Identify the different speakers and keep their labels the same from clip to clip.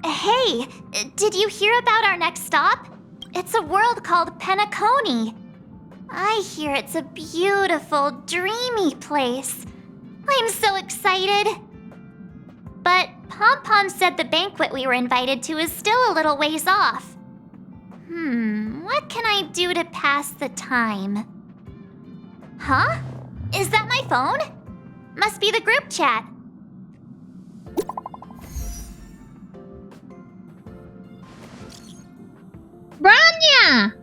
Speaker 1: Hey, did you hear about our next stop? It's a world called Penacony. I hear it's a beautiful, dreamy place. I'm so excited. But Pom Pom said the banquet we were invited to is still a little ways off. What can I do to pass the time? Huh? Is that my phone? Must be the group chat.
Speaker 2: Bronya!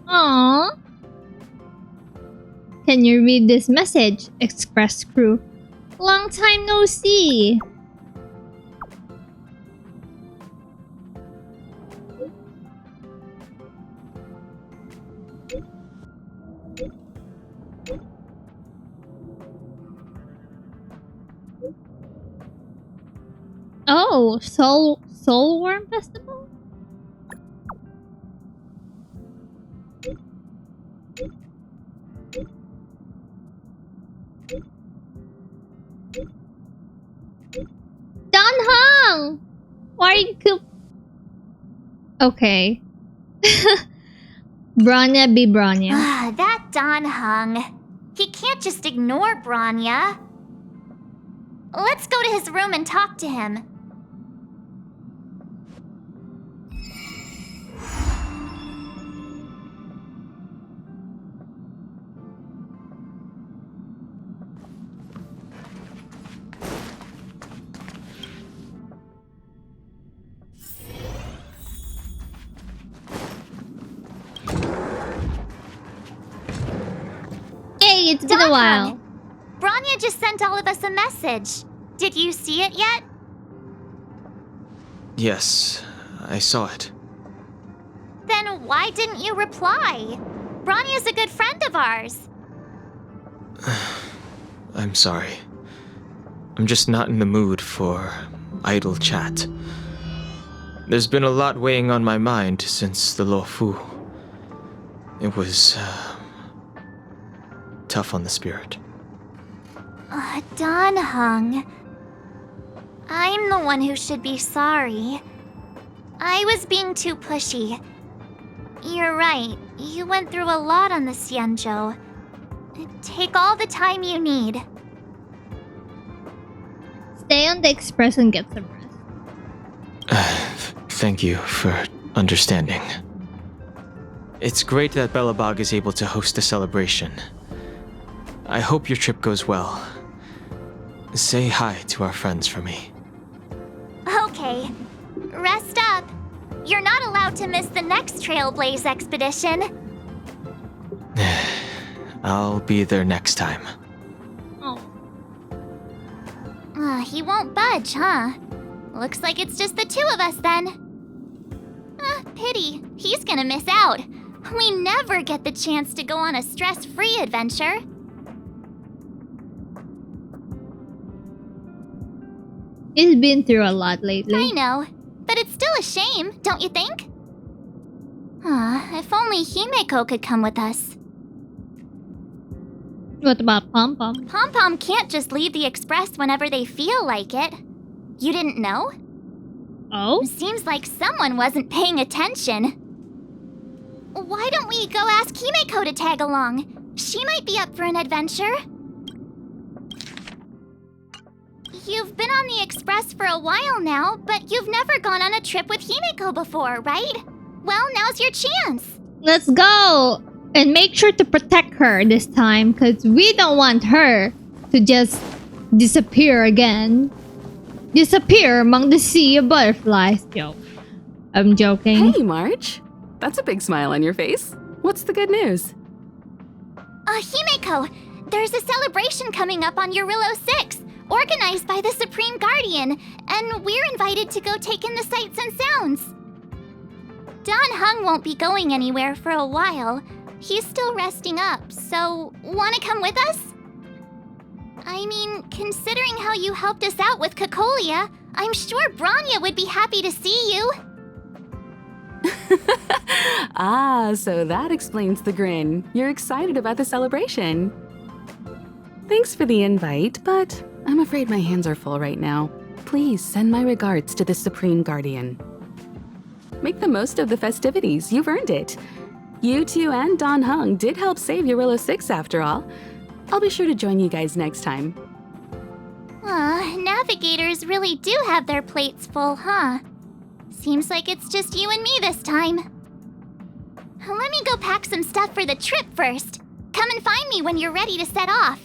Speaker 2: Aww. Can you read this message, Express Crew? Long time no see. Oh, Soulworm Festival? Don Hong! Why are you Okay. Bronya be Bronya.
Speaker 1: That Don Hung. He can't just ignore Bronya. Let's go to his room and talk to him.
Speaker 2: Hey, it's been a while.
Speaker 1: Bronya just sent all of us a message. Did you see it yet?
Speaker 3: Yes, I saw it.
Speaker 1: Then why didn't you reply? Bronya's a good friend of ours.
Speaker 3: I'm sorry. I'm just not in the mood for idle chat. There's been a lot weighing on my mind since the Lo Fu. It was tough on the spirit.
Speaker 1: Don Hung. I'm the one who should be sorry. I was being too pushy. You're right. You went through a lot on the Xianzhou. Take all the time you need.
Speaker 2: Stay on the Express and get some rest.
Speaker 3: Thank you for understanding. It's great that Belabog is able to host a celebration. I hope your trip goes well. Say hi to our friends for me.
Speaker 1: Okay. Rest up. You're not allowed to miss the next Trailblaze expedition.
Speaker 3: I'll be there next time.
Speaker 2: Oh.
Speaker 1: He won't budge, huh? Looks like it's just the two of us then. Pity. He's gonna miss out. We never get the chance to go on a stress-free adventure.
Speaker 2: He's been through a lot lately.
Speaker 1: I know, but it's still a shame, don't you think? If only Himeko could come with us.
Speaker 2: What about Pom Pom?
Speaker 1: Pom Pom can't just leave the Express whenever they feel like it. You didn't know?
Speaker 2: Oh?
Speaker 1: Seems like someone wasn't paying attention. Why don't we go ask Himeko to tag along? She might be up for an adventure. You've been on the Express for a while now, but you've never gone on a trip with Himeko before, right? Well, now's your chance.
Speaker 2: Let's go! And make sure to protect her this time, because we don't want her to just disappear again. Disappear among the sea of butterflies. Joke. I'm joking.
Speaker 4: Hey, March. That's a big smile on your face. What's the good news?
Speaker 1: Himeko, there's a celebration coming up on Eurillo 6, organized by the Supreme Guardian, and we're invited to go take in the sights and sounds. Don Hung won't be going anywhere for a while. He's still resting up, so wanna come with us? I mean, considering how you helped us out with Cocolia, I'm sure Bronya would be happy to see you.
Speaker 4: So that explains the grin. You're excited about the celebration. Thanks for the invite, but I'm afraid my hands are full right now. Please send my regards to the Supreme Guardian. Make the most of the festivities. You've earned it. You two and Don Hung did help save Eurilla 6 after all. I'll be sure to join you guys next time.
Speaker 1: Navigators really do have their plates full, huh? Seems like it's just you and me this time. Let me go pack some stuff for the trip first. Come and find me when you're ready to set off.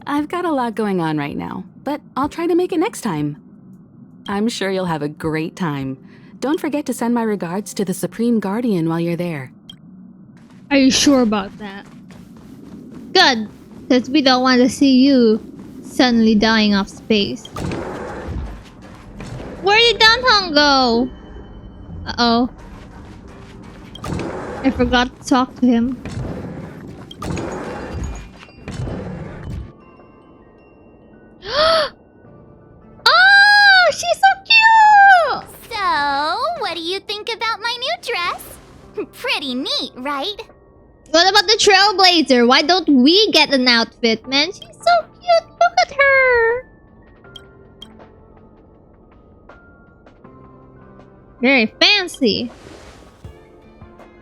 Speaker 4: I've got a lot going on right now, but I'll try to make it next time. I'm sure you'll have a great time. Don't forget to send my regards to the Supreme Guardian while you're there.
Speaker 2: Are you sure about that? Good, because we don't want to see you suddenly dying off space. Where did Don Hung go? Uh-oh. I forgot to talk to him. Oh, she's so cute!
Speaker 1: So, what do you think about my new dress? Pretty neat, right?
Speaker 2: What about the Trailblazer? Why don't we get an outfit, man? She's so cute. Look at her. Very fancy.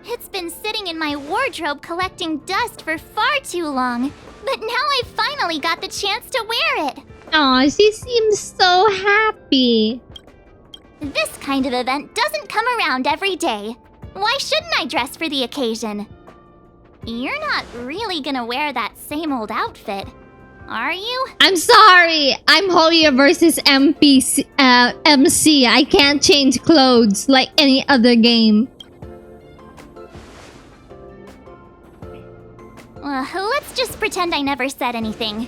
Speaker 1: It's been sitting in my wardrobe collecting dust for far too long, but now I finally got the chance to wear it.
Speaker 2: Aw, she seems so happy.
Speaker 1: This kind of event doesn't come around every day. Why shouldn't I dress for the occasion? You're not really gonna wear that same old outfit, are you?
Speaker 2: I'm sorry. I'm Holia versus MC. I can't change clothes like any other game.
Speaker 1: Let's just pretend I never said anything.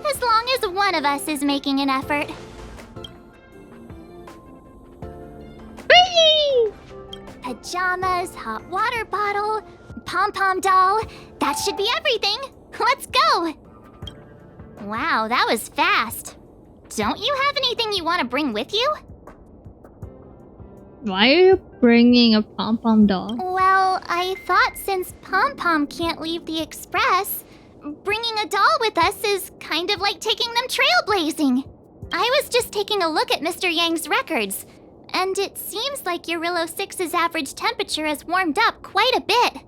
Speaker 1: As long as one of us is making an effort.
Speaker 2: Whee!
Speaker 1: Pajamas, hot water bottle, pom-pom doll. That should be everything. Let's go. Wow, that was fast. Don't you have anything you want to bring with you?
Speaker 2: Why are you bringing a pom-pom doll?
Speaker 1: Well, I thought since Pom-Pom can't leave the Express, bringing a doll with us is kind of like taking them trailblazing. I was just taking a look at Mr. Yang's records, and it seems like Eurilla 6's average temperature has warmed up quite a bit.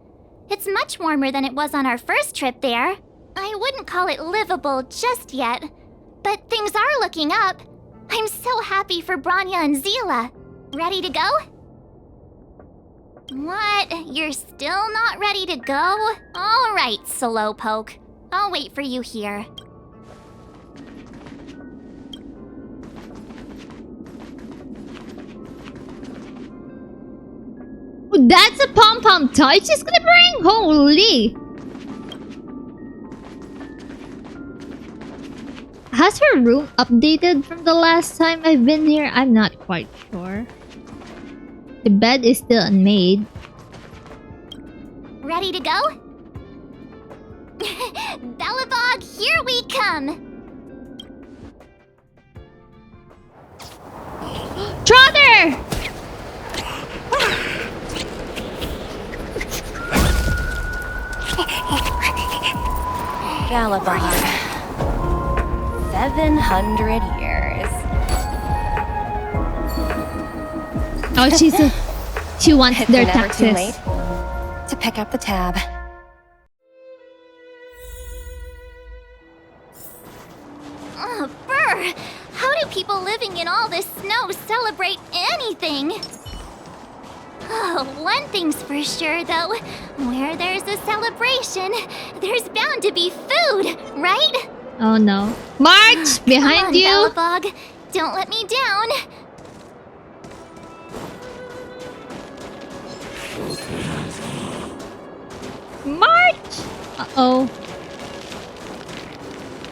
Speaker 1: It's much warmer than it was on our first trip there. I wouldn't call it livable just yet, but things are looking up. I'm so happy for Bronya and Zila. Ready to go? What? You're still not ready to go? All right, Slowpoke. I'll wait for you here.
Speaker 2: That's a pom-pom toy she's gonna bring? Holy! Has her room updated from the last time I've been here? I'm not quite sure. The bed is still unmade.
Speaker 1: Ready to go? Belabog, here we come!
Speaker 2: Trotter!
Speaker 5: Belabog. 700 years.
Speaker 2: Oh, she wants
Speaker 5: It's
Speaker 2: their
Speaker 5: never too
Speaker 2: taxes.
Speaker 5: late to pick up the tab.
Speaker 1: Oh, brr! How do people living in all this snow celebrate anything? Oh, one thing's for sure, though. Where there's a celebration, there's bound to be food, right?
Speaker 2: Oh no. March! Behind
Speaker 1: Come on,
Speaker 2: you!
Speaker 1: Belabog. Don't let me down.
Speaker 2: March! Uh-oh.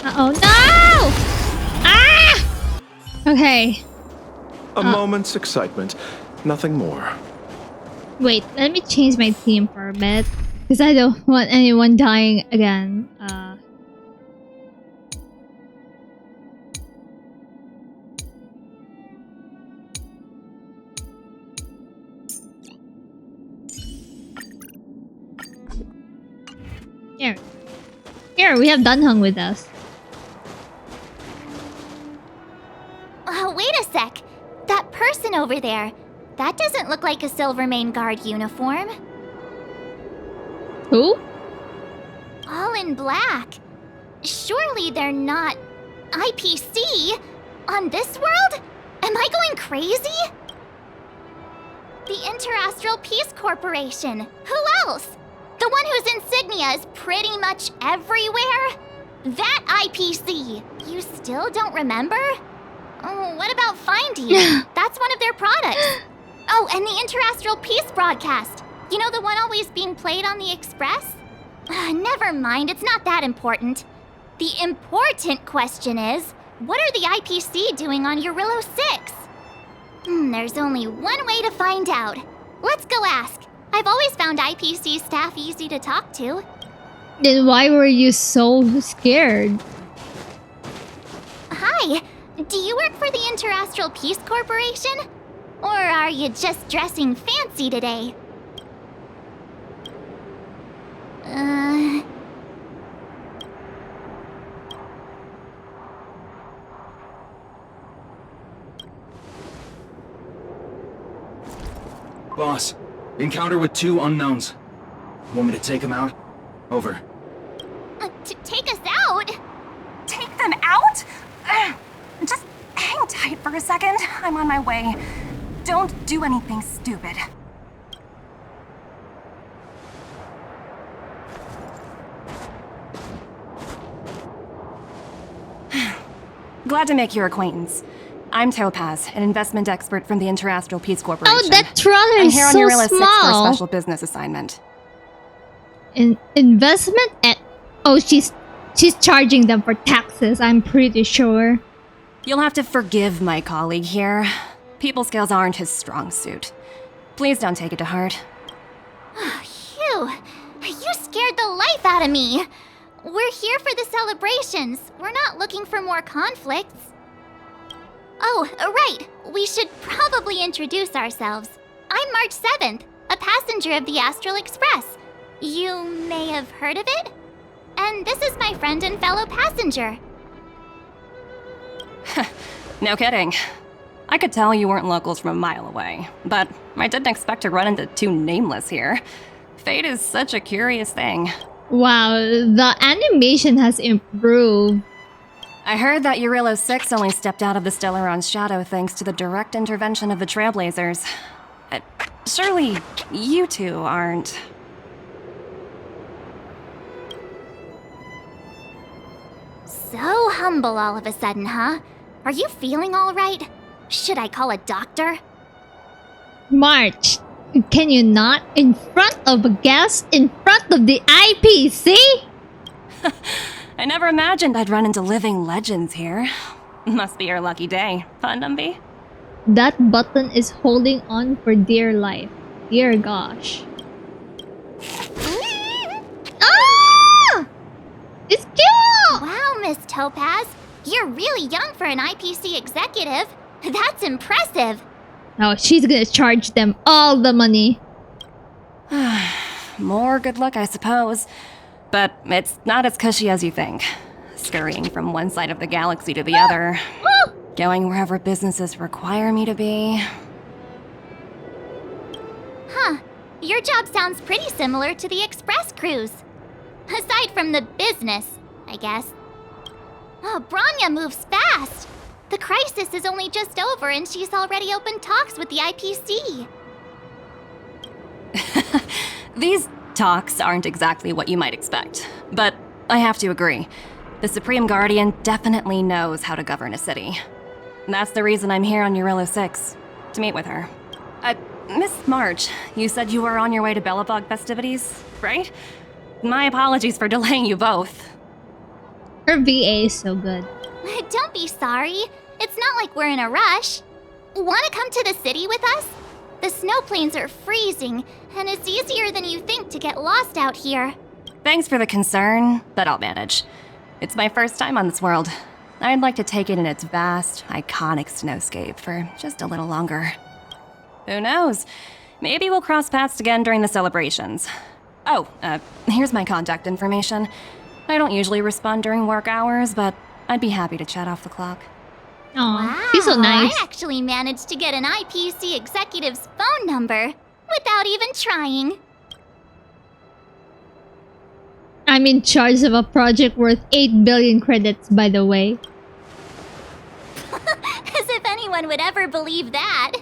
Speaker 2: Uh-oh. No! Ah! Okay.
Speaker 6: A moment's excitement, nothing more.
Speaker 2: Wait, let me change my theme for a bit. Because I don't want anyone dying again. Here. here, we have Dunhung with us.
Speaker 1: Wait a sec. That person over there, that doesn't look like a Silvermane Guard uniform.
Speaker 2: Who?
Speaker 1: All in black. Surely they're not IPC on this world? Am I going crazy? The Interastral Peace Corporation. Who else? The one whose insignia is pretty much everywhere? That IPC. You still don't remember? Oh, what about Findy? That's one of their products. Oh, and the Interastral Peace broadcast. You know, the one always being played on the Express? Never mind, it's not that important. The important question is, what are the IPC doing on Eurillo 6? There's only one way to find out. Let's go ask. I've always found IPC staff easy to talk to.
Speaker 2: Then why were you so scared?
Speaker 1: Hi, do you work for the Interastral Peace Corporation? Or are you just dressing fancy today?
Speaker 7: Boss, encounter with 2 unknowns. Want me to take them out? Over.
Speaker 1: Take us out?
Speaker 5: Take them out? Just hang tight for a second. I'm on my way. Don't do anything stupid. Glad to make your acquaintance. I'm Topaz, an investment expert from the Interastral Peace Corporation.
Speaker 2: Oh, that trawler
Speaker 5: I'm
Speaker 2: is
Speaker 5: here on
Speaker 2: so
Speaker 5: Eurillo 6 for a
Speaker 2: small.
Speaker 5: special business assignment.
Speaker 2: Investment at... Oh, she's charging them for taxes, I'm pretty sure.
Speaker 5: You'll have to forgive my colleague here. People skills aren't his strong suit. Please don't take it to heart.
Speaker 1: Phew, you scared the life out of me. We're here for the celebrations. We're not looking for more conflicts. Oh, right. We should probably introduce ourselves. I'm March 7th, a passenger of the Astral Express. You may have heard of it? And this is my friend and fellow passenger.
Speaker 5: No kidding. I could tell you weren't locals from a mile away, but I didn't expect to run into 2 nameless here. Fate is such a curious thing.
Speaker 2: Wow, the animation has improved.
Speaker 5: I heard that Eurillo 6 only stepped out of the Stellaron's shadow thanks to the direct intervention of the Trailblazers. Surely you 2 aren't...
Speaker 1: So humble all of a sudden, huh? Are you feeling all right? Should I call a doctor?
Speaker 2: March, can you not in front of a guest in front of the IPC?
Speaker 5: I never imagined I'd run into living legends here. Must be your lucky day, huh, Numby?
Speaker 2: That button is holding on for dear life. Dear gosh. Ah! It's cute!
Speaker 1: Wow, Miss Topaz. You're really young for an IPC executive. That's impressive.
Speaker 2: Oh, she's gonna charge them all the money.
Speaker 5: More good luck, I suppose. But it's not as cushy as you think. Scurrying from one side of the galaxy to the other. Going wherever businesses require me to be.
Speaker 1: Huh. Your job sounds pretty similar to the Express cruise. Aside from the business, I guess. Oh, Bronya moves fast. The crisis is only just over and she's already opened talks with the IPC.
Speaker 5: These talks aren't exactly what you might expect. But I have to agree. The Supreme Guardian definitely knows how to govern a city. That's the reason I'm here on Eurillo 6, to meet with her. Miss March, you said you were on your way to Belabog festivities, right? My apologies for delaying you both.
Speaker 2: Her VA is so good.
Speaker 1: Don't be sorry. It's not like we're in a rush. Want to come to the city with us? The snow plains are freezing, and it's easier than you think to get lost out here.
Speaker 5: Thanks for the concern, but I'll manage. It's my first time on this world. I'd like to take it in its vast, iconic snowscape for just a little longer. Who knows? Maybe we'll cross paths again during the celebrations. Oh, here's my contact information. I don't usually respond during work hours, but I'd be happy to chat off the clock.
Speaker 2: Aw, he's so nice.
Speaker 1: I actually managed to get an IPC executive's phone number without even trying.
Speaker 2: I'm in charge of a project worth 8 billion credits, by the way.
Speaker 1: As if anyone would ever believe that.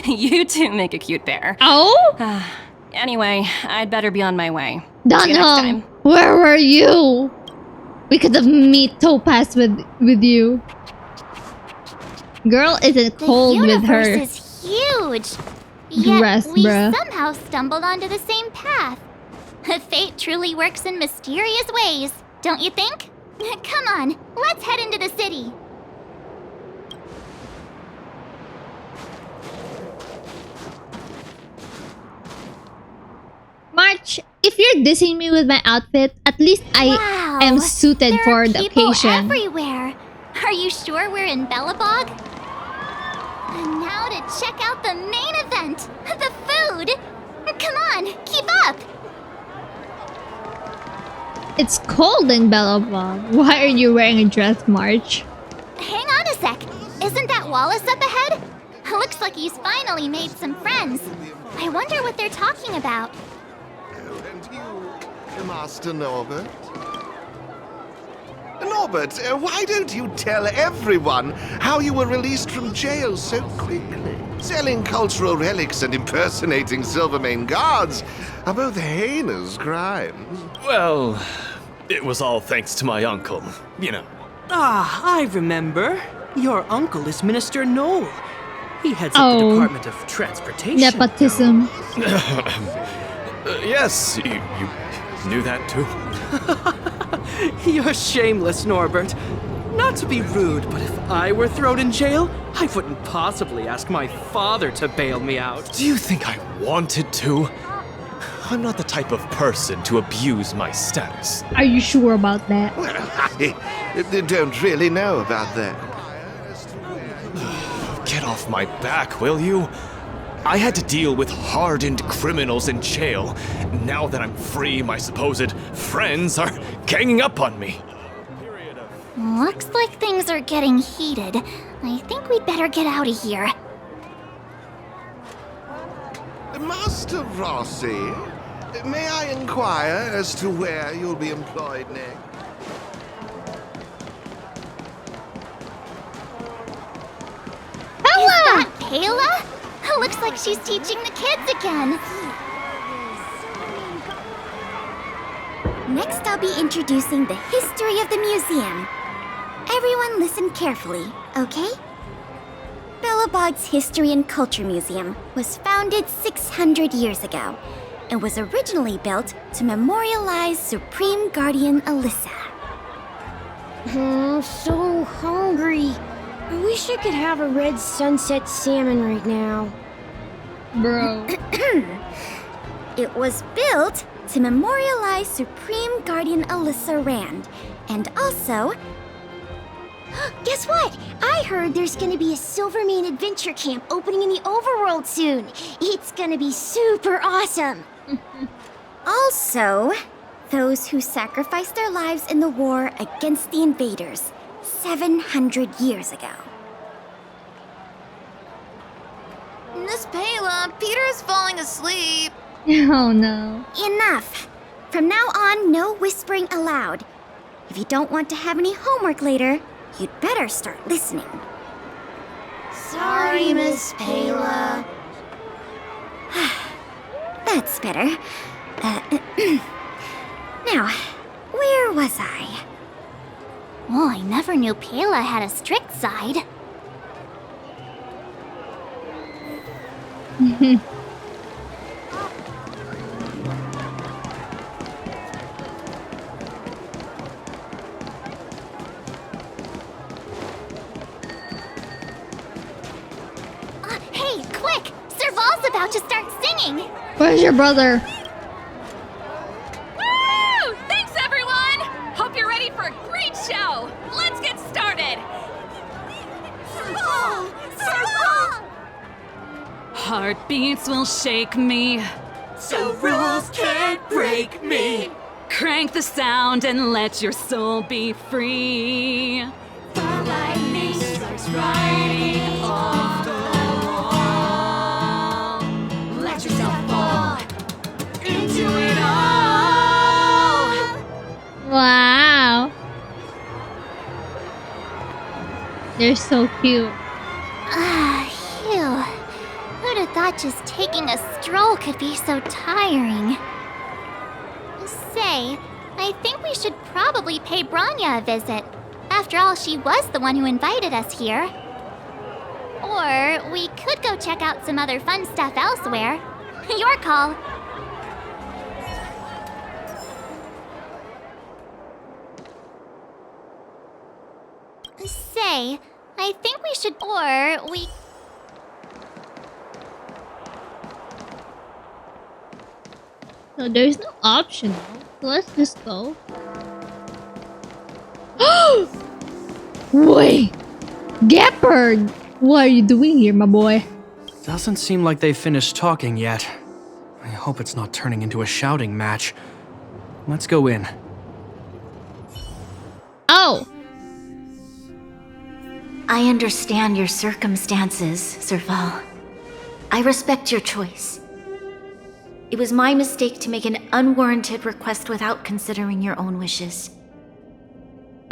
Speaker 5: You two make a cute pair.
Speaker 2: Oh?
Speaker 5: Anyway, I'd better be on my way. See you next
Speaker 2: Dunham,
Speaker 5: time.
Speaker 2: where were you? We could have met Topaz with you. Girl isn't cold
Speaker 1: the
Speaker 2: with her.
Speaker 1: universe is huge. Yet
Speaker 2: Dress,
Speaker 1: we
Speaker 2: bruh.
Speaker 1: somehow stumbled onto the same path. Fate truly works in mysterious ways, don't you think? Come on, let's head into the city.
Speaker 2: March, if you're dissing me with my outfit, at least I
Speaker 1: Wow,
Speaker 2: am suited
Speaker 1: there
Speaker 2: for
Speaker 1: are
Speaker 2: the
Speaker 1: people
Speaker 2: occasion.
Speaker 1: everywhere. Are you sure we're in Belabog? And now to check out the main event, the food. Come on, keep up.
Speaker 2: It's cold in Belabog. Why are you wearing a dress, March?
Speaker 1: Hang on a sec. Isn't that Wallace up ahead? Looks like he's finally made some friends. I wonder what they're talking about.
Speaker 8: Oh, and you, Master Norbert? Norbert, why don't you tell everyone how you were released from jail so quickly? Selling cultural relics and impersonating Silvermane guards are both heinous crimes.
Speaker 9: Well, it was all thanks to my uncle, you know.
Speaker 10: Ah, I remember. Your uncle is Minister Knoll. He heads up the
Speaker 2: Oh.
Speaker 10: Department of Transportation.
Speaker 2: Nepotism.
Speaker 9: Yes, you knew that too?
Speaker 10: You're shameless, Norbert. Not to be rude, but if I were thrown in jail, I wouldn't possibly ask my father to bail me out.
Speaker 9: Do you think I wanted to? I'm not the type of person to abuse my status.
Speaker 2: Are you sure about that?
Speaker 8: Well, I don't really know about that.
Speaker 9: Get off my back, will you? I had to deal with hardened criminals in jail. Now that I'm free, my supposed friends are ganging up on me.
Speaker 1: Looks like things are getting heated. I think we'd better get out of here.
Speaker 8: Master Rossi, may I inquire as to where you'll be employed next?
Speaker 1: Is that Pela? Looks like she's teaching the kids again. Next, I'll be introducing the history of the museum. Everyone listen carefully, okay? Belabog's History and Culture Museum was founded 600 years ago and was originally built to memorialize Supreme Guardian Alyssa.
Speaker 11: I'm so hungry. I wish I could have a red sunset salmon right now.
Speaker 2: Bro.
Speaker 1: It was built to memorialize Supreme Guardian Alyssa Rand, and also...
Speaker 11: Guess what? I heard there's gonna be a Silvermane adventure camp opening in the overworld soon. It's gonna be super awesome.
Speaker 1: Also, those who sacrificed their lives in the war against the invaders 700 years ago.
Speaker 12: Miss Pela, Peter's falling asleep.
Speaker 2: Oh no.
Speaker 1: Enough! From now on, no whispering aloud. If you don't want to have any homework later, you'd better start listening.
Speaker 11: Sorry, Miss Pela.
Speaker 1: That's better. Now, where was I? Oh, I never knew Pela had a strict side. Hey, quick! Serval's about to start singing!
Speaker 2: Where's your brother?
Speaker 5: Woo! Thanks, everyone! Hope you're ready for a great show! Let's get started!
Speaker 1: Serval! Serval!
Speaker 5: Heartbeats will shake me.
Speaker 10: So rules can't break me.
Speaker 4: Crank the sound and let your soul be free. The lightning strikes writing off the wall. Let yourself fall into it all.
Speaker 2: Wow. They're so cute.
Speaker 1: Phew. Who'd have thought just taking a stroll could be so tiring? Say, I think we should probably pay Bronya a visit. After all, she was the one who invited us here. Or we could go check out some other fun stuff elsewhere. Your call. Say, I think we should... Or we...
Speaker 2: So there's no optional. So let's just go. Wait! Gepard! What are you doing here, my boy?
Speaker 10: Doesn't seem like they've finished talking yet. I hope it's not turning into a shouting match. Let's go in.
Speaker 2: Oh!
Speaker 11: I understand your circumstances, Serval. I respect your choice. It was my mistake to make an unwarranted request without considering your own wishes.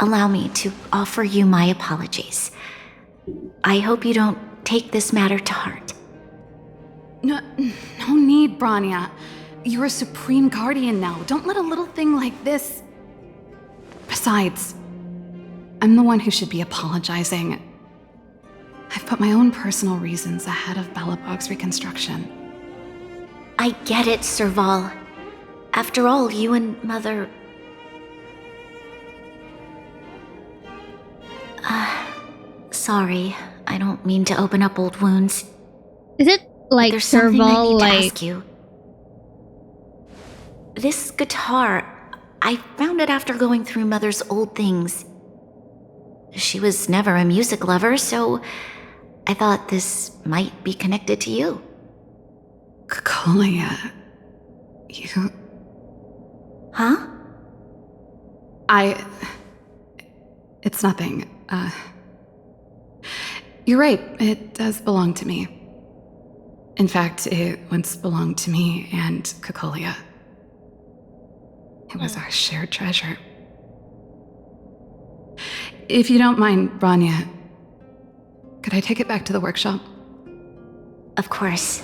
Speaker 11: Allow me to offer you my apologies. I hope you don't take this matter to heart.
Speaker 4: No need, Bronya. You're a Supreme Guardian now. Don't let a little thing like this... Besides, I'm the one who should be apologizing. I've put my own personal reasons ahead of Belabog's reconstruction.
Speaker 11: I get it, Serval. After all, you and Mother... sorry. I don't mean to open up old wounds.
Speaker 2: Is it like
Speaker 11: There's something I
Speaker 2: Serval,
Speaker 11: need
Speaker 2: like...
Speaker 11: to ask you. This guitar, I found it after going through Mother's old things. She was never a music lover, so I thought this might be connected to you.
Speaker 4: Cocolia, you...
Speaker 11: Huh?
Speaker 4: It's nothing. You're right, it does belong to me. In fact, it once belonged to me and Cocolia. It was our shared treasure. If you don't mind, Bronya, could I take it back to the workshop?
Speaker 11: Of course.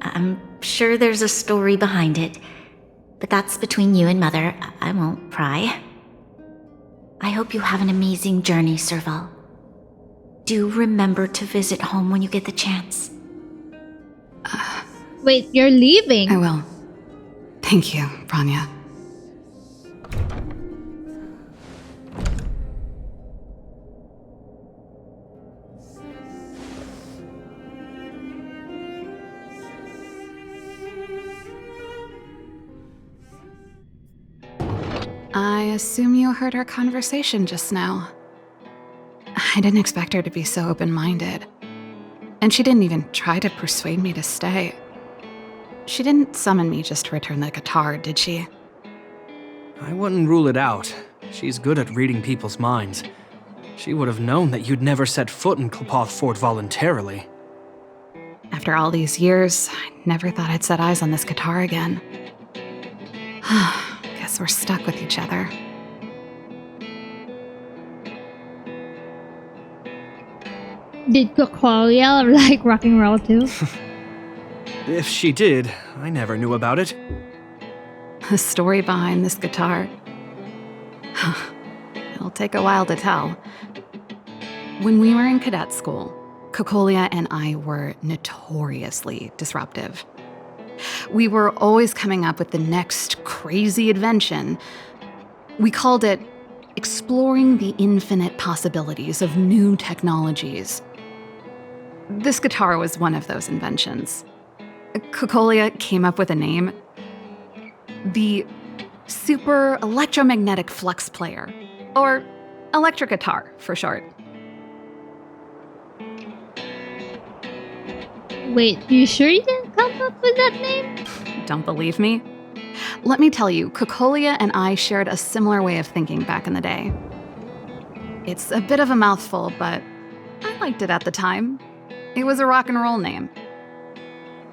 Speaker 11: I'm sure there's a story behind it, but that's between you and Mother. I won't pry. I hope you have an amazing journey, Serval. Do remember to visit home when you get the chance.
Speaker 2: Wait, you're leaving?
Speaker 4: I will. Thank you, Bronya. I assume you heard our conversation just now. I didn't expect her to be so open-minded. And she didn't even try to persuade me to stay. She didn't summon me just to return the guitar, did she?
Speaker 10: I wouldn't rule it out. She's good at reading people's minds. She would have known that you'd never set foot in Clopoth Fort voluntarily.
Speaker 4: After all these years, I never thought I'd set eyes on this guitar again. Guess we're stuck with each other.
Speaker 2: Did Cocolia like rock and roll too?
Speaker 10: If she did, I never knew about it.
Speaker 4: The story behind this guitar. It'll take a while to tell. When we were in cadet school, Cocolia and I were notoriously disruptive. We were always coming up with the next crazy invention. We called it exploring the infinite possibilities of new technologies. This guitar was one of those inventions. Cocolia came up with a name. The Super Electromagnetic Flux Player, or electric guitar for short.
Speaker 2: Wait, you sure you didn't come up with that name?
Speaker 4: Don't believe me? Let me tell you, Cocolia and I shared a similar way of thinking back in the day. It's a bit of a mouthful, but I liked it at the time. It was a rock and roll name.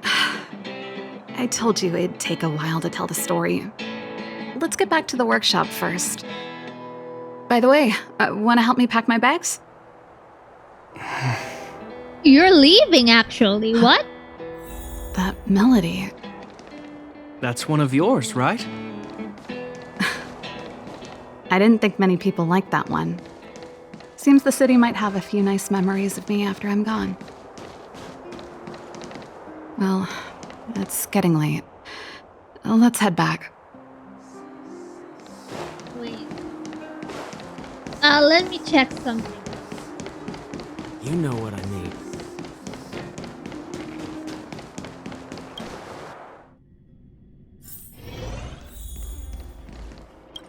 Speaker 4: I told you it'd take a while to tell the story. Let's get back to the workshop first. By the way, want to help me pack my bags?
Speaker 2: You're leaving, actually. What?
Speaker 4: That melody.
Speaker 10: That's one of yours, right?
Speaker 4: I didn't think many people liked that one. Seems the city might have a few nice memories of me after I'm gone. Well, it's getting late. Let's head back.
Speaker 2: Wait. Let me check something.
Speaker 13: You know what I need.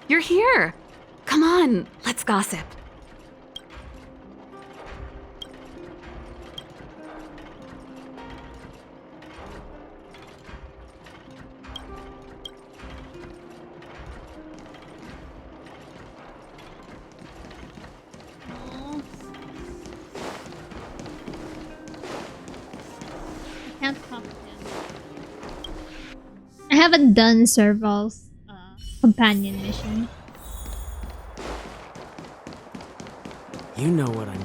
Speaker 4: You're here! Come on, let's gossip.
Speaker 2: I can't talk to him. I haven't done Serval's companion mission.
Speaker 13: You know what I need.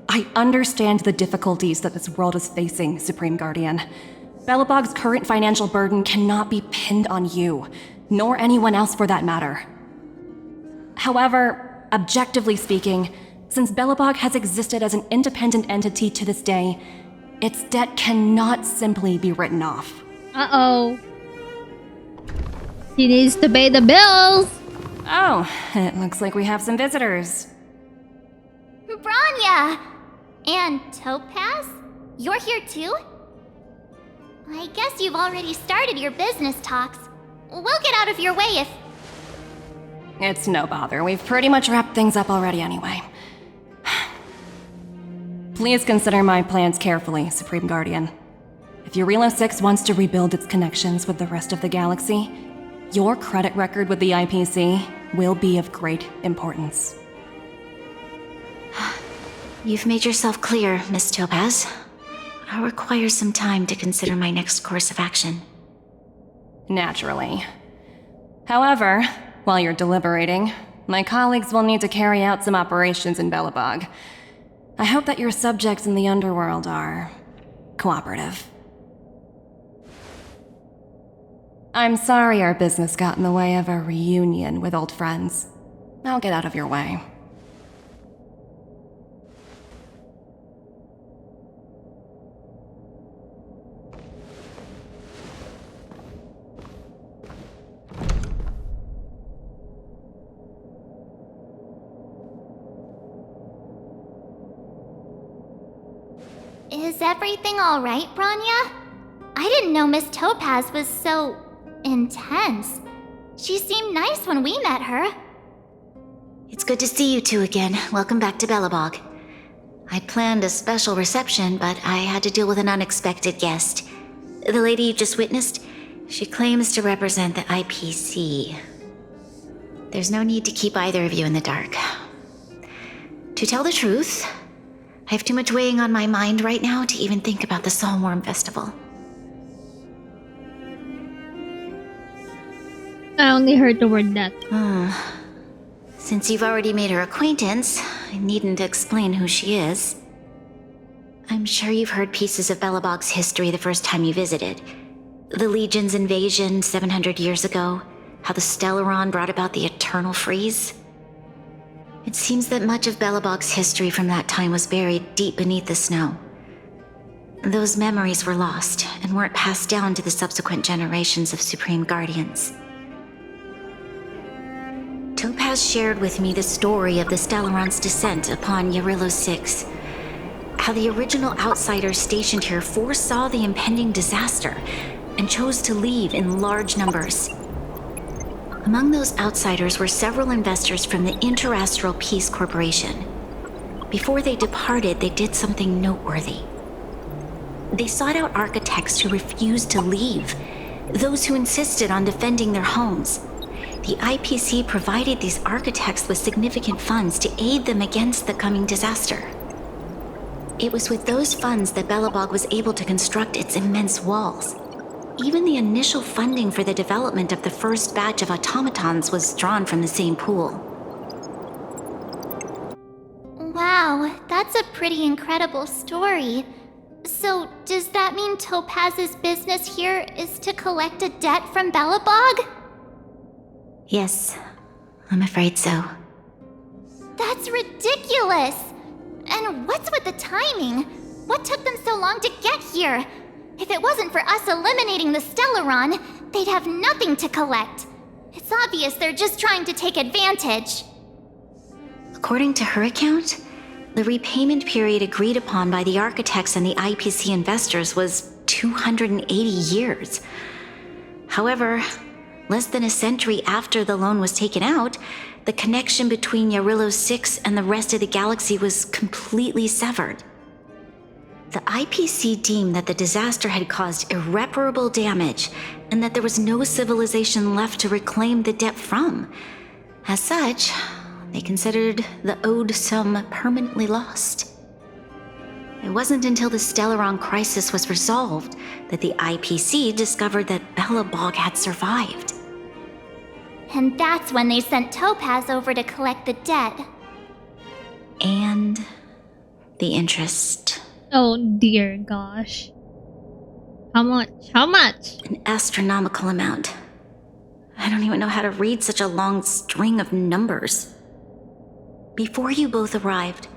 Speaker 5: I understand the difficulties that this world is facing, Supreme Guardian. Belabog's current financial burden cannot be pinned on you, nor anyone else for that matter. However, objectively speaking, since Belabog has existed as an independent entity to this day, its debt cannot simply be written off.
Speaker 2: Uh-oh. He needs to pay the bills!
Speaker 5: Oh, it looks like we have some visitors.
Speaker 1: Bronya! And Topaz? You're here too? I guess you've already started your business talks. We'll get out of your way if...
Speaker 5: It's no bother. We've pretty much wrapped things up already anyway. Please consider my plans carefully, Supreme Guardian. If Eurilo 6 wants to rebuild its connections with the rest of the galaxy, your credit record with the IPC will be of great importance.
Speaker 11: You've made yourself clear, Miss Topaz. I'll require some time to consider my next course of action.
Speaker 5: Naturally. However, while you're deliberating, my colleagues will need to carry out some operations in Belabog. I hope that your subjects in the underworld are cooperative. I'm sorry our business got in the way of a reunion with old friends. I'll get out of your way.
Speaker 1: Is everything alright, Bronya? I didn't know Miss Topaz was so... intense. She seemed nice when we met her.
Speaker 11: It's good to see you two again. Welcome back to Belabog. I'd planned a special reception, but I had to deal with an unexpected guest. The lady you just witnessed, she claims to represent the IPC. There's no need to keep either of you in the dark. To tell the truth, I have too much weighing on my mind right now to even think about the Soulworm Festival.
Speaker 2: I only heard the word that.
Speaker 11: Since you've already made her acquaintance, I needn't explain who she is. I'm sure you've heard pieces of Belabog's history the first time you visited. The Legion's invasion 700 years ago, how the Stellaron brought about the Eternal Freeze. It seems that much of Belabog's history from that time was buried deep beneath the snow. Those memories were lost and weren't passed down to the subsequent generations of Supreme Guardians. Topaz shared with me the story of the Stellaron's descent upon Eurilo 6. How the original outsiders stationed here foresaw the impending disaster and chose to leave in large numbers. Among those outsiders were several investors from the Interastral Peace Corporation. Before they departed, they did something noteworthy. They sought out architects who refused to leave, those who insisted on defending their homes. The IPC provided these architects with significant funds to aid them against the coming disaster. It was with those funds that Belabog was able to construct its immense walls. Even the initial funding for the development of the first batch of automatons was drawn from the same pool.
Speaker 1: Wow, that's a pretty incredible story. So, does that mean Topaz's business here is to collect a debt from Belabog?
Speaker 11: Yes, I'm afraid so.
Speaker 1: That's ridiculous! And what's with the timing? What took them so long to get here? If it wasn't for us eliminating the Stellaron, they'd have nothing to collect. It's obvious they're just trying to take advantage.
Speaker 11: According to her account, the repayment period agreed upon by the architects and the IPC investors was 280 years. However, less than a century after the loan was taken out, the connection between Yarillo 6 and the rest of the galaxy was completely severed. The IPC deemed that the disaster had caused irreparable damage and that there was no civilization left to reclaim the debt from. As such, they considered the owed sum permanently lost. It wasn't until the Stellaron crisis was resolved that the IPC discovered that Belabog had survived.
Speaker 1: And that's when they sent Topaz over to collect the debt.
Speaker 11: And the interest.
Speaker 2: Oh dear gosh. How much? How much?
Speaker 11: An astronomical amount. I don't even know how to read such a long string of numbers. Before you both arrived,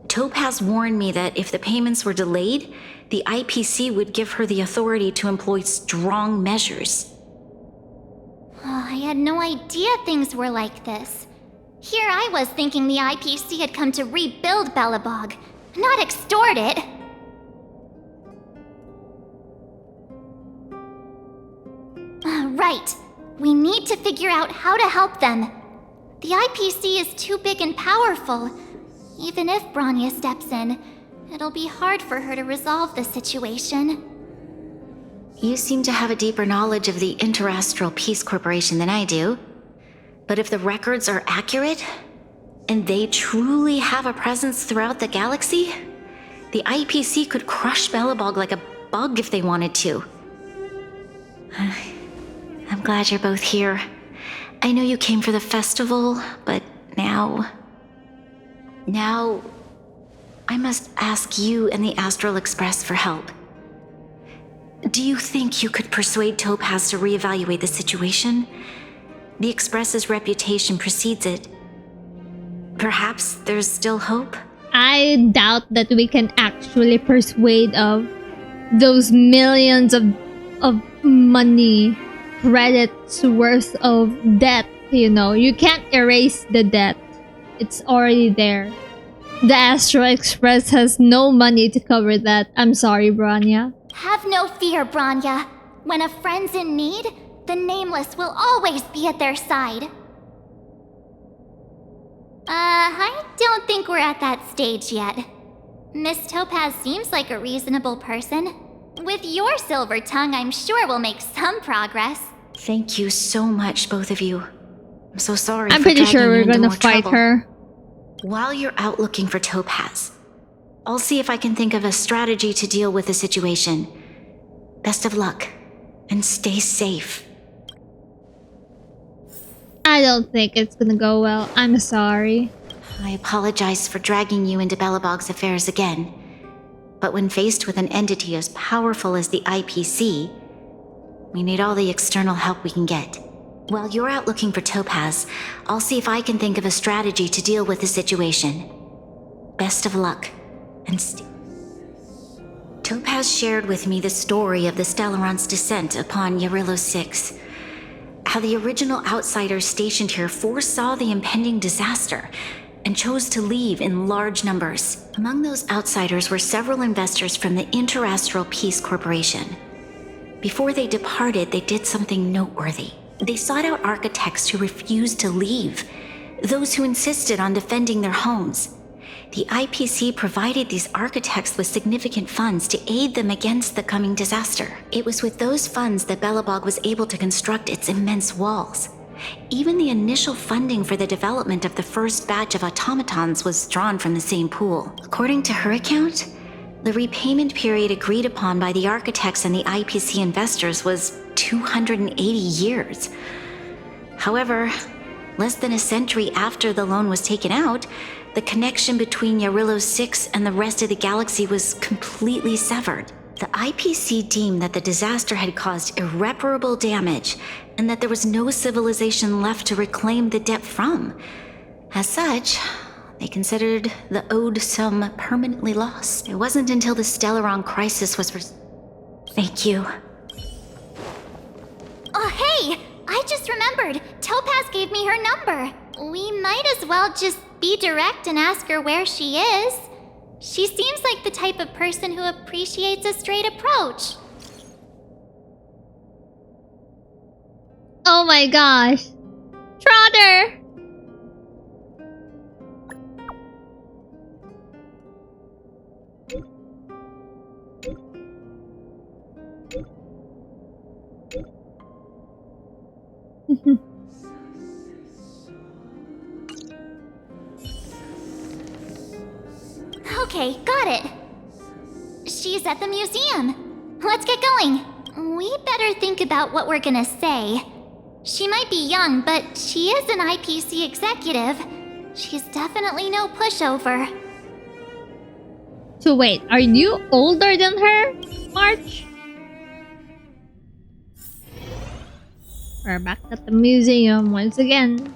Speaker 11: Topaz warned me that if the payments were delayed, the IPC would give her the authority to employ strong measures.
Speaker 1: Oh, I had no idea things were like this. Here I was thinking the IPC had come to rebuild Belabog, not extort it. Right. We need to figure out how to help them. The IPC is too big and powerful. Even if Bronya steps in, it'll be hard for her to resolve the situation.
Speaker 11: You seem to have a deeper knowledge of the Interastral Peace Corporation than I do. But if the records are accurate, and they truly have a presence throughout the galaxy, the IPC could crush Belabog like a bug if they wanted to. I'm glad you're both here. I know you came for the festival, but now I must ask you and the Astral Express for help. Do you think you could persuade Topaz to reevaluate the situation? The Express's reputation precedes it. Perhaps there's still hope?
Speaker 2: I doubt that we can actually persuade of those millions of money credits worth of debt, you know. You can't erase the debt. It's already there. The Astral Express has no money to cover that. I'm sorry, Bronya.
Speaker 1: Have no fear, Bronya. When a friend's in need, the Nameless will always be at their side. I don't think we're at that stage yet. Miss Topaz seems like a reasonable person. With your silver tongue, I'm sure we'll make some progress.
Speaker 11: Thank you so much, both of you. I'm so sorry.
Speaker 2: I'm pretty sure we're gonna fight her.
Speaker 11: While you're out looking for Topaz, I'll see if I can think of a strategy to deal with the situation. Best of luck, and stay safe.
Speaker 2: I don't think it's gonna go well. I'm sorry.
Speaker 11: I apologize for dragging you into Belabog's affairs again. But when faced with an entity as powerful as the IPC, we need all the external help we can get. While you're out looking for Topaz, I'll see if I can think of a strategy to deal with the situation. Best of luck, and Topaz shared with me the story of the Stellaron's descent upon Yarillo 6. How the original outsiders stationed here foresaw the impending disaster and chose to leave in large numbers. Among those outsiders were several investors from the Interastral Peace Corporation. Before they departed, they did something noteworthy. They sought out architects who refused to leave, those who insisted on defending their homes. The IPC provided these architects with significant funds to aid them against the coming disaster. It was with those funds that Belabog was able to construct its immense walls. Even the initial funding for the development of the first batch of automatons was drawn from the same pool. According to her account, the repayment period agreed upon by the architects and the IPC investors was 280 years. However, less than a century after the loan was taken out, the connection between Yarillo 6 and the rest of the galaxy was completely severed. The IPC deemed that the disaster had caused irreparable damage and that there was no civilization left to reclaim the debt from. As such, they considered the owed sum permanently lost. It wasn't until the Stellaron crisis was Thank you.
Speaker 1: Oh, hey! I just remembered. Topaz gave me her number. We might as well just be direct and ask her where she is. She seems like the type of person who appreciates a straight approach.
Speaker 2: Oh my gosh. Trotter!
Speaker 1: Okay, got it. She's at the museum. Let's get going. We better think about what we're gonna say. She might be young, but she is an IPC executive. She's definitely no pushover.
Speaker 2: So wait, are you older than her, March? We're back at the museum once again.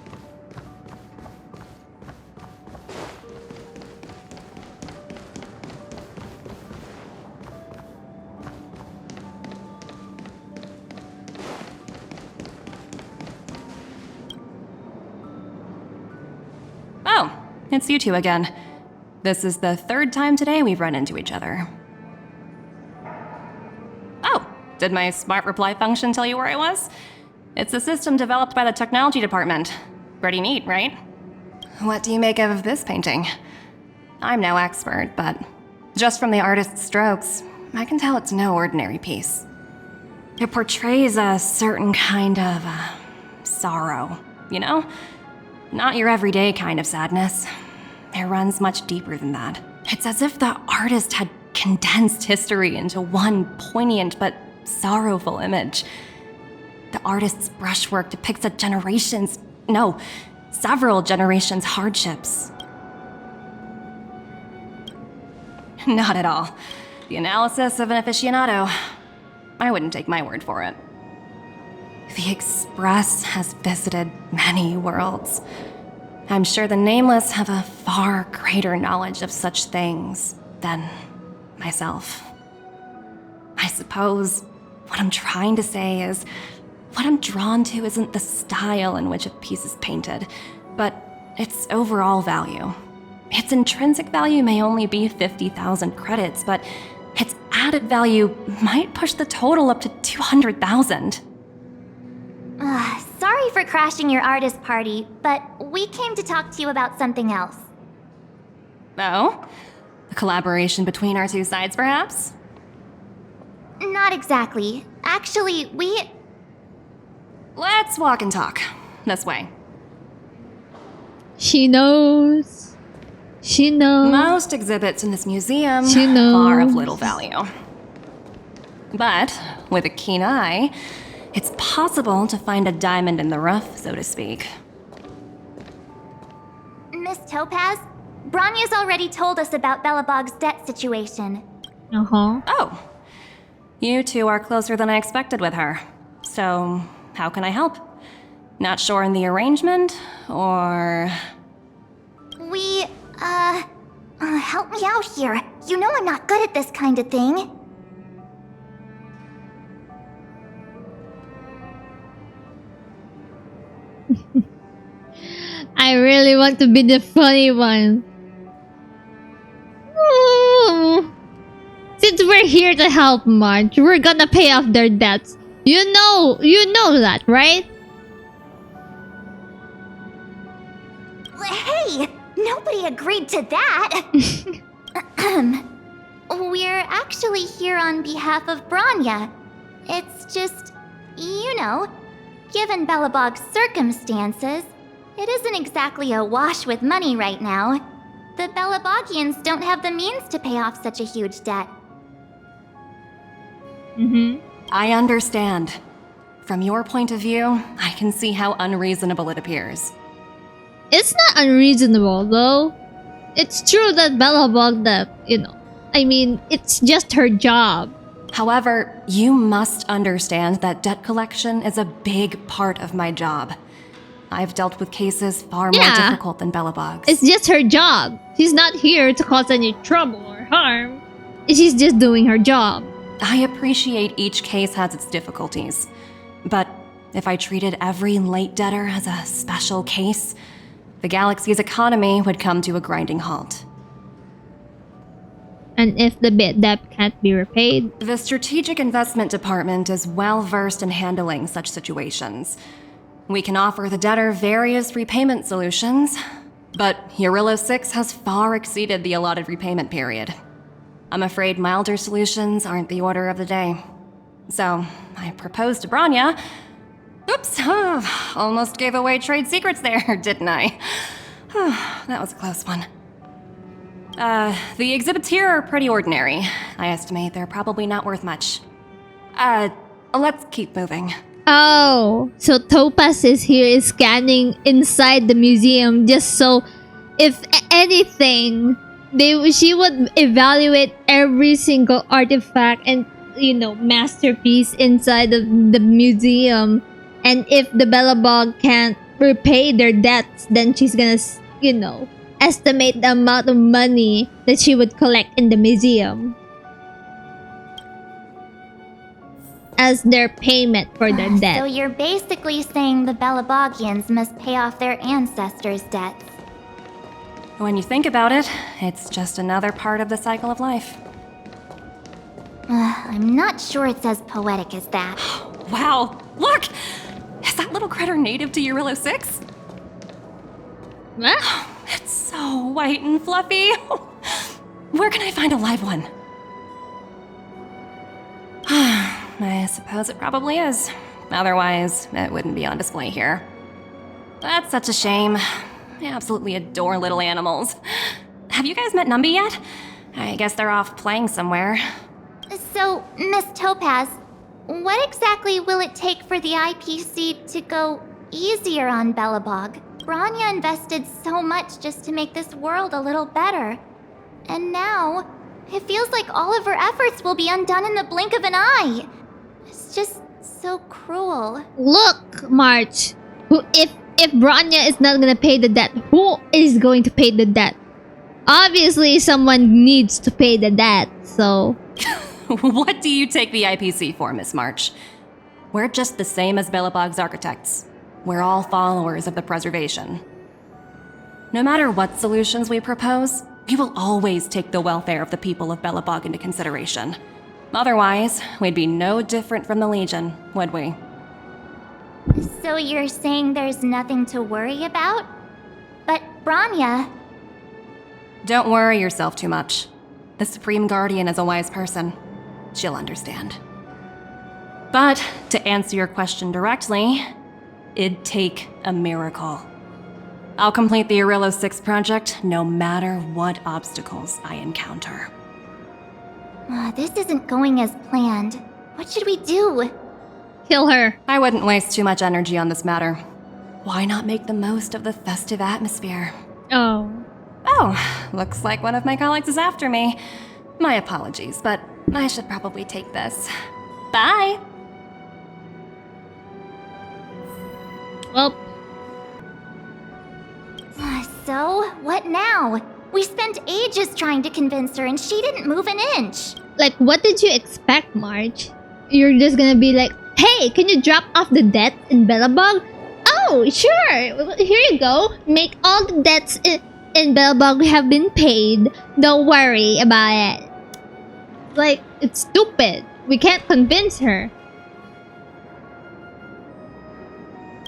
Speaker 5: Oh, it's you two again. This is the third time today we've run into each other. Oh, did my smart reply function tell you where I was? It's a system developed by the technology department. Pretty neat, right? What do you make of this painting? I'm no expert, but just from the artist's strokes, I can tell it's no ordinary piece. It portrays a certain kind of sorrow, you know? Not your everyday kind of sadness. It runs much deeper than that. It's as if the artist had condensed history into one poignant but sorrowful image. The artist's brushwork depicts several generations' hardships. Not at all. The analysis of an aficionado. I wouldn't take my word for it. The Express has visited many worlds. I'm sure the Nameless have a far greater knowledge of such things than myself. I suppose what I'm trying to say is, what I'm drawn to isn't the style in which a piece is painted, but its overall value. Its intrinsic value may only be 50,000 credits, but its added value might push the total up to 200,000.
Speaker 1: Sorry for crashing your artist party, but we came to talk to you about something else.
Speaker 5: Oh? A collaboration between our two sides, perhaps?
Speaker 1: Not exactly. Actually,
Speaker 5: Let's walk and talk. This way.
Speaker 2: She knows. She knows.
Speaker 5: Most exhibits in this museum
Speaker 2: She knows.
Speaker 5: are of little value. But with a keen eye, it's possible to find a diamond in the rough, so to speak.
Speaker 1: Miss Topaz, Bronya's already told us about Belabog's debt situation.
Speaker 2: Uh-huh.
Speaker 5: Oh. You two are closer than I expected with her. So, how can I help? Not sure in the arrangement, or...
Speaker 1: help me out here. You know I'm not good at this kind of thing.
Speaker 2: I really want to be the funny one. Ooh. Since we're here to help Marge, we're gonna pay off their debts. You know that, right?
Speaker 1: nobody agreed to that. We're actually here on behalf of Bronya. It's just, given Belabog's circumstances, it isn't exactly awash with money right now. The Belabogians don't have the means to pay off such a huge debt.
Speaker 5: I understand. From your point of view, I can see how unreasonable it appears.
Speaker 2: It's not unreasonable, though. It's true that Belabog it's just her job.
Speaker 5: However, you must understand that debt collection is a big part of my job. I've dealt with cases far more difficult than Belabog's.
Speaker 2: It's just her job. She's not here to cause any trouble or harm. She's just doing her job.
Speaker 5: I appreciate each case has its difficulties. But if I treated every late debtor as a special case, the galaxy's economy would come to a grinding halt.
Speaker 2: And if the debt can't be repaid?
Speaker 5: The Strategic Investment Department is well versed in handling such situations. We can offer the debtor various repayment solutions, but Eurylo 6 has far exceeded the allotted repayment period. I'm afraid milder solutions aren't the order of the day. So, I proposed to Bronya. Oops, almost gave away trade secrets there, didn't I? That was a close one. The exhibits here are pretty ordinary. I estimate they're probably not worth much. Let's keep moving.
Speaker 2: Oh, so Topaz is scanning inside the museum just so, if anything, she would evaluate every single artifact and, masterpiece inside of the museum. And if the Belabog can't repay their debts, then she's gonna, estimate the amount of money that she would collect in the museum as their payment for their debt.
Speaker 1: So you're basically saying the Belabogians must pay off their ancestors' debts.
Speaker 5: When you think about it, it's just another part of the cycle of life.
Speaker 1: I'm not sure it's as poetic as that.
Speaker 5: Wow, look! Is that little critter native to Eurylo 6?
Speaker 2: What?
Speaker 5: It's so white and fluffy. Where can I find a live one? I suppose it probably is. Otherwise, it wouldn't be on display here. That's such a shame. I absolutely adore little animals. Have you guys met Numby yet? I guess they're off playing somewhere.
Speaker 1: So, Miss Topaz, what exactly will it take for the IPC to go easier on Belabog? Bronya invested so much just to make this world a little better. And now, it feels like all of her efforts will be undone in the blink of an eye. It's just so cruel.
Speaker 2: Look, March. If Bronya is not gonna pay the debt, who is going to pay the debt? Obviously, someone needs to pay the debt, so...
Speaker 5: What do you take the IPC for, Miss March? We're just the same as Belabog's architects. We're all followers of the preservation. No matter what solutions we propose, we will always take the welfare of the people of Belabog into consideration. Otherwise, we'd be no different from the Legion, would we?
Speaker 1: So you're saying there's nothing to worry about? But Bronya...
Speaker 5: Don't worry yourself too much. The Supreme Guardian is a wise person. She'll understand. But, to answer your question directly, it'd take a miracle. I'll complete the Eurylo 6 project no matter what obstacles I encounter.
Speaker 1: This isn't going as planned. What should we do?
Speaker 2: Kill her.
Speaker 5: I wouldn't waste too much energy on this matter. Why not make the most of the festive atmosphere?
Speaker 2: Oh,
Speaker 5: looks like one of my colleagues is after me. My apologies, but I should probably take this. Bye!
Speaker 2: Well...
Speaker 1: So, what now? We spent ages trying to convince her and she didn't move an inch.
Speaker 2: Like, what did you expect, Marge? You're just gonna be like, hey, can you drop off the debt in Belabog? Oh, sure! Here you go. Make all the debts in Belabog have been paid. Don't worry about it. Like, it's stupid. We can't convince her.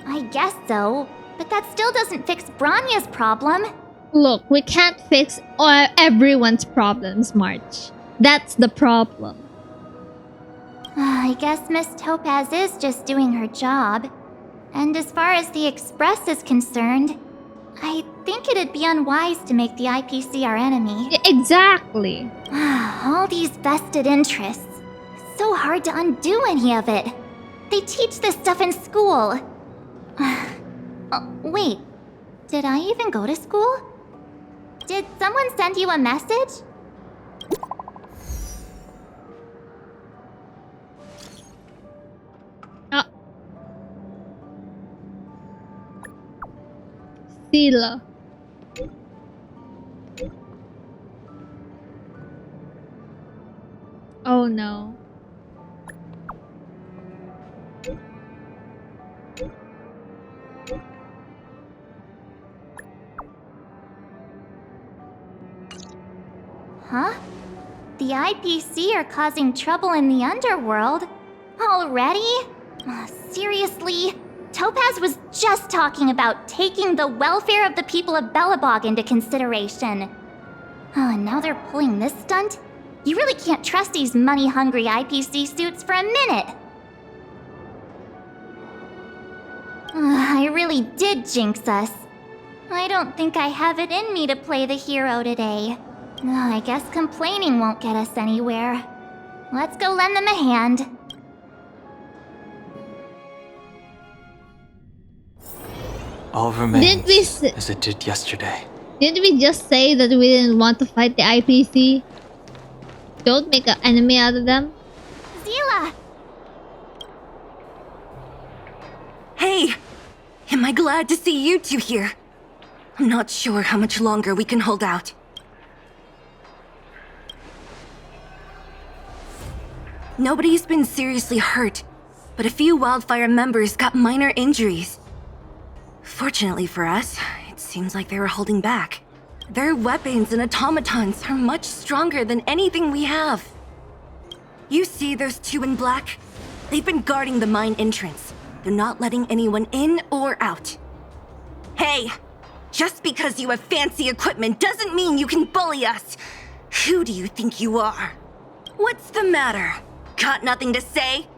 Speaker 1: I guess so, but that still doesn't fix Bronya's problem.
Speaker 2: Look, we can't fix everyone's problems, March. That's the problem.
Speaker 1: I guess Miss Topaz is just doing her job. And as far as the Express is concerned, I think it'd be unwise to make the IPC our enemy.
Speaker 2: Exactly.
Speaker 1: All these vested interests. So hard to undo any of it. They teach this stuff in school. Wait, did I even go to school? Did someone send you a message?
Speaker 2: Sila. Oh no.
Speaker 1: Huh? The IPC are causing trouble in the underworld? Already? Seriously? Topaz was just talking about taking the welfare of the people of Belabog into consideration. Oh, and now they're pulling this stunt? You really can't trust these money-hungry IPC suits for a minute. I really did jinx us. I don't think I have it in me to play the hero today. I guess complaining won't get us anywhere. Let's go lend them a hand.
Speaker 3: All remains
Speaker 2: Didn't we
Speaker 3: as it did yesterday.
Speaker 2: Didn't we just say that we didn't want to fight the IPC? Don't make an enemy out of them.
Speaker 1: Zila!
Speaker 14: Hey! Am I glad to see you two here? I'm not sure how much longer we can hold out. Nobody's been seriously hurt, but a few Wildfire members got minor injuries. Fortunately for us, it seems like they were holding back. Their weapons and automatons are much stronger than anything we have. You see those two in black? They've been guarding the mine entrance. They're not letting anyone in or out. Hey! Just because you have fancy equipment doesn't mean you can bully us! Who do you think you are? What's the matter? Got nothing to say?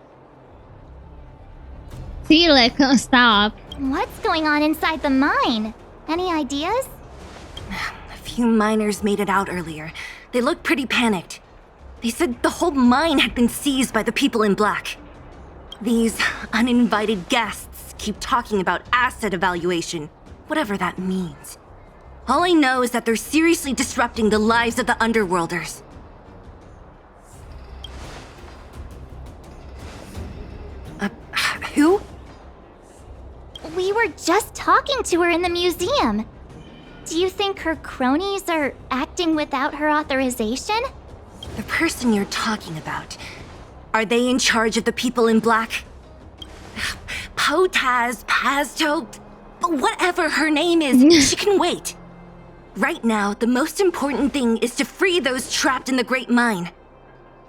Speaker 2: Sila, stop.
Speaker 1: What's going on inside the mine? Any ideas?
Speaker 14: A few miners made it out earlier. They looked pretty panicked. They said the whole mine had been seized by the people in black. These uninvited guests keep talking about asset evaluation, whatever that means. All I know is that they're seriously disrupting the lives of the Underworlders. Who?
Speaker 1: We were just talking to her in the museum. Do you think her cronies are acting without her authorization?
Speaker 14: The person you're talking about, are they in charge of the people in black? Potaz, Pazto, whatever her name is, she can wait. Right now, the most important thing is to free those trapped in the Great Mine.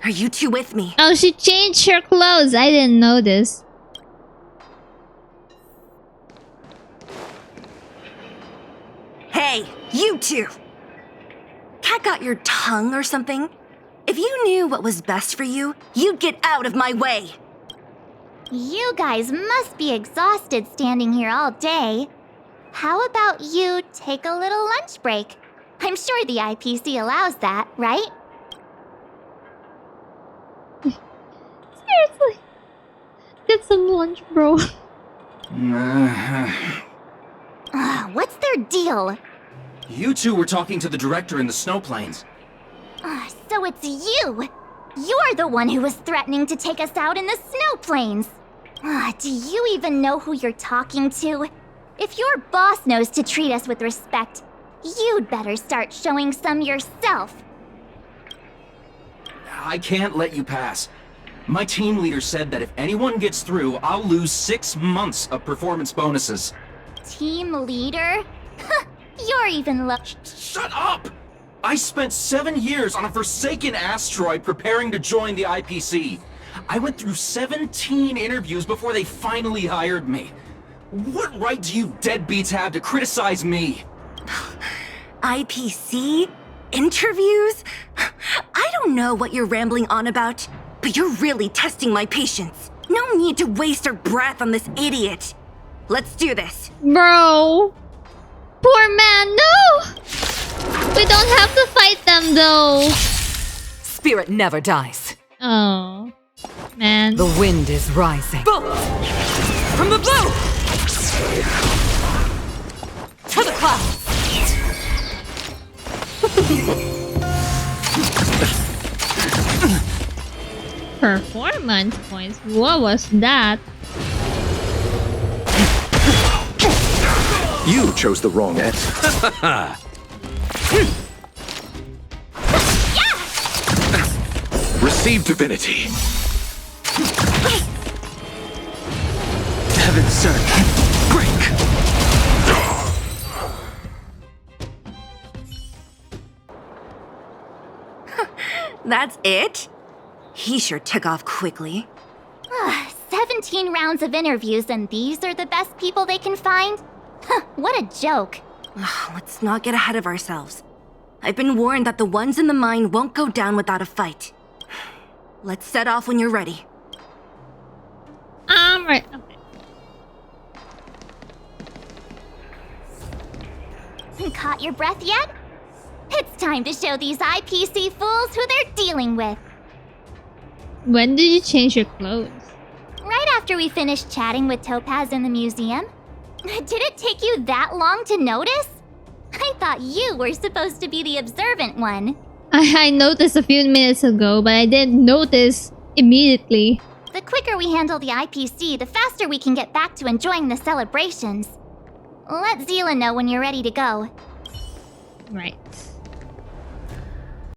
Speaker 14: Are you two with me?
Speaker 2: Oh, she changed her clothes. I didn't know this.
Speaker 14: Hey, you two! Cat got your tongue or something? If you knew what was best for you, you'd get out of my way!
Speaker 1: You guys must be exhausted standing here all day. How about you take a little lunch break? I'm sure the IPC allows that, right?
Speaker 2: Seriously. Get some lunch, bro.
Speaker 1: What's their deal?
Speaker 7: You two were talking to the director in the snowplains.
Speaker 1: So it's you! You're the one who was threatening to take us out in the snowplains! Do you even know who you're talking to? If your boss knows to treat us with respect, you'd better start showing some yourself.
Speaker 7: I can't let you pass. My team leader said that if anyone gets through, I'll lose 6 months of performance bonuses.
Speaker 1: Team leader? You're even
Speaker 7: Shut up! I spent 7 years on a forsaken asteroid preparing to join the IPC. I went through 17 interviews before they finally hired me. What right do you deadbeats have to criticize me?
Speaker 14: IPC? Interviews? I don't know what you're rambling on about, but you're really testing my patience. No need to waste our breath on this idiot. Let's do this.
Speaker 2: Bro. Poor man, no! We don't have to fight them though.
Speaker 15: Spirit never dies.
Speaker 2: Oh. Man.
Speaker 15: The wind is rising. Bolt! From the blue! To the clouds!
Speaker 2: Performance points? What was that?
Speaker 6: You chose the wrong end. Receive divinity.
Speaker 3: Heaven's surge. Break.
Speaker 14: That's it? He sure took off quickly.
Speaker 1: 17 rounds of interviews and these are the best people they can find? What a joke.
Speaker 14: Let's not get ahead of ourselves. I've been warned that the ones in the mine won't go down without a fight. Let's set off when you're ready.
Speaker 2: Right. Okay.
Speaker 1: Caught your breath yet? It's time to show these IPC fools who they're dealing with.
Speaker 2: When did you change your clothes?
Speaker 1: Right after we finished chatting with Topaz in the museum. Did it take you that long to notice? I thought you were supposed to be the observant one.
Speaker 2: I noticed a few minutes ago, but I didn't notice immediately.
Speaker 1: The quicker we handle the IPC, the faster we can get back to enjoying the celebrations. Let Zila know when you're ready to go.
Speaker 2: Right.